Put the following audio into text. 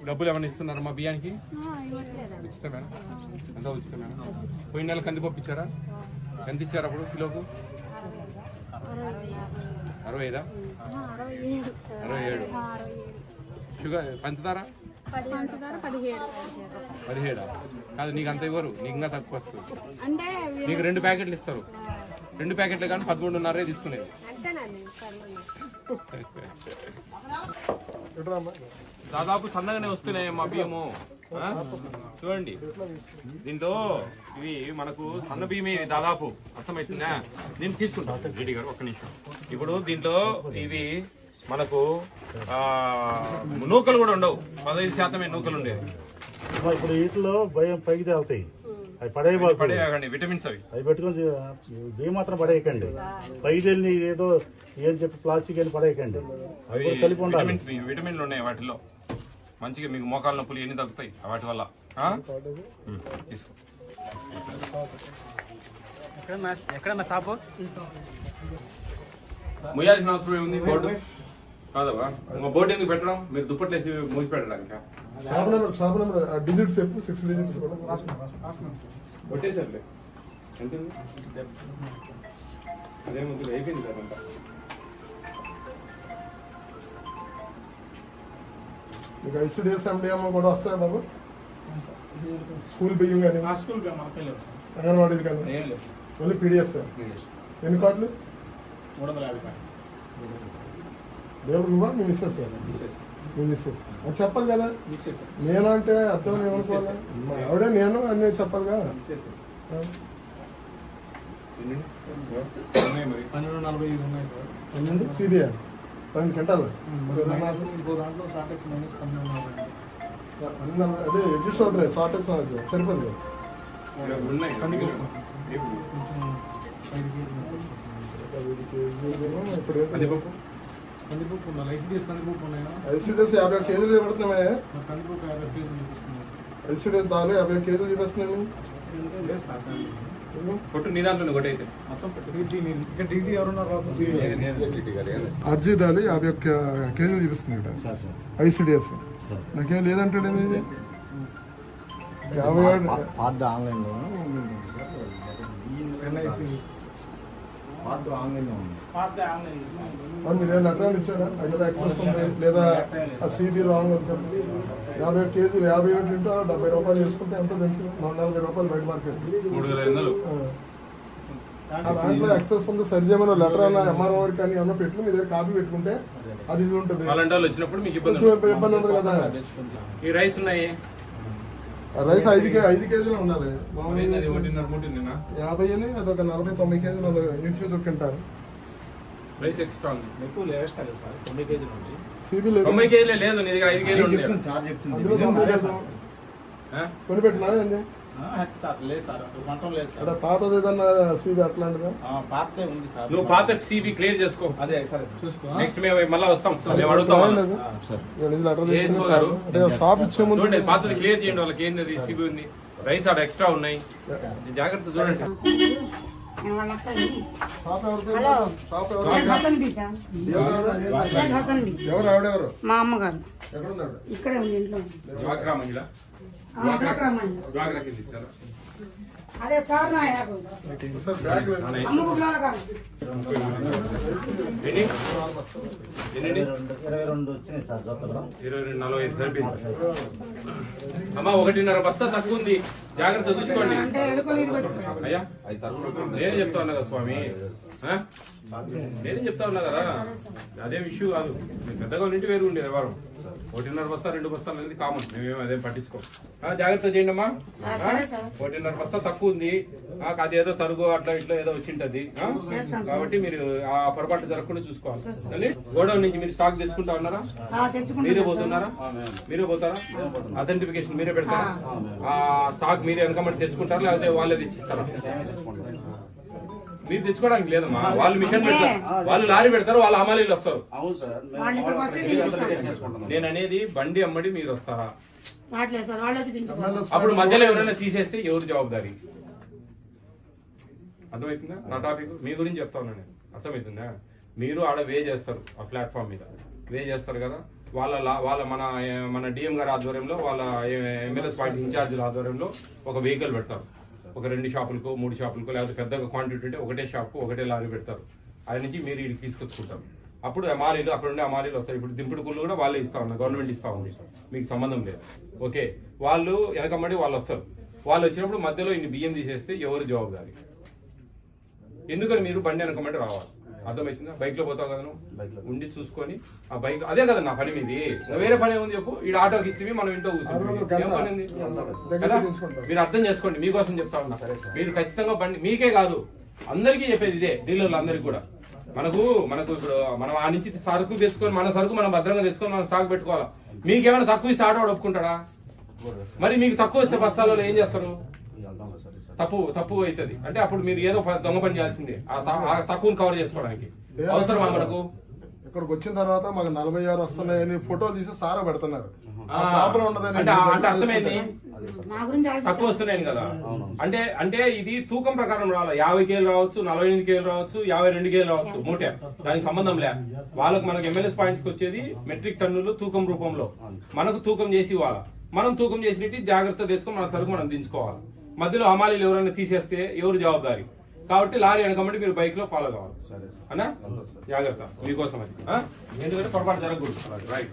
డబ్బులు ఏమైనా ఇస్తున్నారా మా బియ్యానికి? ఉచితమేనా? ఎంత ఉచితమేనా? పోయిన నెల కందిపప్పు ఇచ్చారా? ఎంత ఇచ్చారు అప్పుడు కిలోకు? 65? 67. షుగర్ పంచదార 17? కాదు, నీకు అంత ఇవ్వరు, నీకు ఇంకా తక్కువ వస్తుంది. నీకు 2 ప్యాకెట్లు ఇస్తారు. 2 ప్యాకెట్లు కానీ 13.5 తీసుకునేది. దాదాపు సన్నగానే వస్తున్నాయి మా బియ్యము. చూడండి, దీంట్లో ఇవి మనకు సన్న బియ్యమే దాదాపు, అర్థమవుతుందా? దీన్ని తీసుకుంటాం రెడ్డి గారు, ఒక్క నిమిషం. ఇప్పుడు దీంట్లో ఇవి మనకు నూకలు కూడా ఉండవు, 15% నూకలు ఉండేది. ఇప్పుడు వీటిలో భయం పైకి తేలుతాయి, అవి పడేయకండి, విటమిన్స్ అవి పెట్టుకొని బియ్యం మాత్రం పడేయకండి. పైకి వెళ్ళి ఏదో ఏం చెప్పి ప్లాస్టిక్ వెళ్ళి పడేయకండి, అవి కలిపి ఉండాలి. విటమిన్లు ఉన్నాయి వాటిలో, మంచిగా మీకు మోకాళ్ళ నొప్పులు ఎన్ని తగ్గుతాయి వాటి వల్ల. తీసుకో. ఎక్కడన్నా షాపు ముయ్యాల్సిన అవసరం ఏముంది? బోర్డు కాదవా? బోర్డు ఎందుకు పెట్టడం? మీరు దుప్పట్లు వేసి మూసి పెట్టడానికి. కొట్టేసర్లే, ఎంత అదేముంది, అయిపోయింది కదంతా. మీకు ఐసీడీఎస్ ఎండిఎం కూడా వస్తాయి బాబు? స్కూల్ బియ్యం కానీ అంగన్వాడీలు కానీ ఓన్లీ పీడిఎస్. ఎన్ని కార్డులు? 350. దేవుడు నువ్వా మీ మిస్సెస్? మీ మిస్సెస్ అది చెప్పాలి కదా. నేను అంటే అర్థం ఏమనుకోవాలి, ఆవిడే నేను అన్నీ చెప్పాలి కదా. 1245 ఉన్నాయి సార్. సిబిఐ 2 క్వింటాలు అదే అడ్జస్ట్ అవుతున్నాయి, షార్టెక్స్ సరిపోతుంది. కందిపప్పు ఉండాలి, ఐసీడీఎస్ కందిపప్పు ఉన్నాయా? ఐసీడీఎస్ 50 కేజీలు ఇవ్వడుతున్నాయి. కందిపప్పు 50 కేజీలు చూపిస్తున్నాయి. ఐసీడీఎస్ దాలు 50 కేజీలు చూపిస్తున్నాను. కొట్టు నీ దాంట్లో కొట్టయితే టీటీ ఎవరున్నారు? అర్జీ దాలు 51 కేజీలు చూపిస్తున్నాయి ఐసీడీఎస్. నాకేం లేదంటాడు ఇది. 57 మీరు లెటర్ ఇచ్చారా? అక్కడ ఎక్సెస్ ఉంది లేదా సిబి రాంగ్ అని చెప్పి 50 కేజీలు 57 ఇంటూ 70 రూపాయలు చేసుకుంటే ఎంత తెలుసు? 140 రూపాయలు బయట మార్కెట్. దాంట్లో ఎక్సెస్ ఉంది, సరిచేయమని లెటర్ అన్న ఎంఆర్ఓ కానీ ఏమన్నా పెట్టుకుని మీ దగ్గర కాపీ పెట్టుకుంటే అది ఇది ఉంటుంది. వచ్చినప్పుడు మీకు ఇబ్బంది ఉంటుంది కదా. ఈ రైస్ ఉన్నాయి, రైస్ 5 కేజీలు ఉండాలి. 50 అదొక 40-90 కేజీలు ఇంచుమించు తింటారు. రైస్ ఎక్స్ట్రా ఎక్కువ లేస్ట్ సార్, 90 కేజీలు ఉంది. సిబి లేదు, 90 కేజీలే లేదు, నీ దగ్గర 5 కేజీలు కొనిపెట్టినా లేదు సార్, మంటం లేదు సార్. పాతది ఏదన్నా సిబి అట్లాంటిదా? పాతే ఉంది సార్. నువ్వు పాత సిబి క్లియర్ చేసుకో. అదే సరే చూసుకో, నెక్స్ట్ మేము మళ్ళీ వస్తాం, మేము అడుగుతాం. షాప్ ఇచ్చే ముందు పాతది క్లియర్ చేయండి, వాళ్ళకి ఏంది సిబి ఉంది, రైస్ ఆడ ఎక్స్ట్రా ఉన్నాయి, జాగ్రత్త చూడండి. ఎవరు ఆవిడెవరు? మా అమ్మగారు ఎక్కడున్నాడు? ఇక్కడే ఉంది ఇంట్లో. డ్వాక్రా మహిళ డ్వాక్రా కింద ఇచ్చారా? అదే సార్ నా అమ్మకు ఎన్ని 22 వచ్చినాయి సార్ జతలో. 22, 45 సరిపోయింది. అమ్మా 1.5 బస్తా తక్కువ ఉంది, జాగ్రత్త చూసుకోండి. అయ్యా నేనే చెప్తా ఉన్నా కదా స్వామి, నేనే చెప్తా ఉన్నా కదా, అదేం ఇష్యూ కాదు. నేను పెద్దగా ఇంటి వేరు ఉండేది వారం. 1.5 బస్తా 2 బస్తాలు అనేది కామన్, మేమేమో అదేం పట్టించుకో. జాగ్రత్త చేయండి అమ్మా. 1.5 బస్తా తక్కువ ఉంది, అది ఏదో తరుగు అట్లా ఇట్లా ఏదో వచ్చింటది కాబట్టి మీరు ఆ పొరపాటు జరగకుండా చూసుకోవాలి. గోడౌన్ నుంచి మీరు స్టాక్ తెచ్చుకుంటా ఉన్నారా? మీరే పోతున్నారా? మీరే పోతారా? అథెంటిఫికేషన్ మీరే పెడతారా? ఆ స్టాక్ మీరే వెనకమంటే తెచ్చుకుంటారా లేకపోతే వాళ్ళే తెచ్చిస్తారా? మీరు తెచ్చుకోవడానికి లేదమ్మా, వాళ్ళు మిషన్ పెడతారు, వాళ్ళు లారీ పెడతారు, వాళ్ళు హమాలీలు వస్తారు. నేను అనేది బండి అమ్మడి మీరు వస్తారా? అప్పుడు మధ్యలో ఎవరైనా తీసేస్తే ఎవరు జవాబుదారీ? అర్థమవుతుందా నా టాపిక్? మీ గురించి చెప్తా ఉన్నా నేను, అర్థమవుతుందా? మీరు ఆడ వే చేస్తారు, ఆ ప్లాట్ఫామ్ మీద వే చేస్తారు కదా, వాళ్ళ మన డిఎం గారి ఆధ్వర్యంలో వాళ్ళ ఎమ్మెల్యేస్ పార్టీ ఇన్ఛార్జీల ఆధ్వర్యంలో ఒక వెహికల్ పెడతారు. ఒక 2 షాపులకు 3 షాపులకు లేకపోతే పెద్దగా క్వాంటిటీ ఉంటే ఒకటే షాప్కు ఒకటే లారీ పెడతారు. అది నుంచి మీరు ఇక్కడికి తీసుకొచ్చుకుంటారు. అప్పుడు అమాలీలు అక్కడ ఉండే అమాలీలు వస్తారు. ఇప్పుడు దింపుడు కుళ్ళు కూడా వాళ్ళే ఇస్తా ఉన్నారు, గవర్నమెంట్ ఇస్తా ఉంది, మీకు సంబంధం లేదు. ఓకే, వాళ్ళు వెనకమ్మడి వాళ్ళు వస్తారు. వాళ్ళు వచ్చినప్పుడు మధ్యలో ఇన్ని బియ్యం తీసేస్తే ఎవరు జవాబుదారి? ఎందుకని మీరు బండి వెనకమ్మడి రావాలి? అర్థమవుతుందా? బైక్ లో పోతావు కదా నువ్వు, ఉండి చూసుకొని ఆ బైక్ అదే కదా నా పని మీది. వేరే పని ఏముంది చెప్పు? ఈ ఆటోకి ఇచ్చి మనం ఇంట్లో కూర్చుంటాం, ఏం పని ఉంది కదా? మీరు అర్థం చేసుకోండి, మీకోసం చెప్తా ఉన్నా. మీరు ఖచ్చితంగా బండి మీకే కాదు అందరికీ చెప్పేది ఇదే, డీలర్లు అందరికి కూడా. మనకు ఇప్పుడు మనం ఆ నుంచి సరుకు తెచ్చుకొని మన సరుకు మనం భద్రంగా తెచ్చుకొని మనం స్టాక్ పెట్టుకోవాలా. మీకేమైనా తక్కువ ఇస్తే ఆటో ఒప్పుకుంటాడా? మరి మీకు తక్కువ ఇస్తే బస్తాలలో ఏం చేస్తారు? తప్పు అవుతుంది అంటే అప్పుడు మీరు ఏదో దొంగ పని చేయాల్సిందే ఆ తక్కువని కవర్ చేసుకోవడానికి. అవసరమా మనకు? ఇక్కడికి వచ్చిన తర్వాత మాకు 46 వస్తున్నాయని ఫోటోలు తీసి సారా పెడుతున్నారు. అంటే అర్థమైంది, మా గురించి తక్కువ వస్తున్నాయని కదా. అంటే ఇది తూకం ప్రకారం రావాలి. 50 కేలు రావచ్చు, 48 కేలు రావచ్చు, 52 కేలు రావచ్చు, మూటే. దానికి సంబంధం లే. వాళ్ళకు మనకు ఎమ్మెల్యేస్ పాయింట్స్కి వచ్చేది మెట్రిక్ టన్నులు తూకం రూపంలో మనకు తూకం చేసి ఇవ్వాలి. మనం తూకం చేసినట్టు జాగ్రత్త తెచ్చుకొని మన సరుకు మనం దించుకోవాలి. మధ్యలో హమాలీలు ఎవరైనా తీసేస్తే ఎవరు జవాబుదారి? కాబట్టి లారీ వెనకమంటే మీరు బైక్ లో ఫాలో కావాలి అన్నా, జాగ్రత్త మీకోసం అది. ఎందుకంటే పొరపాటు జరగకూడదు. రైట్.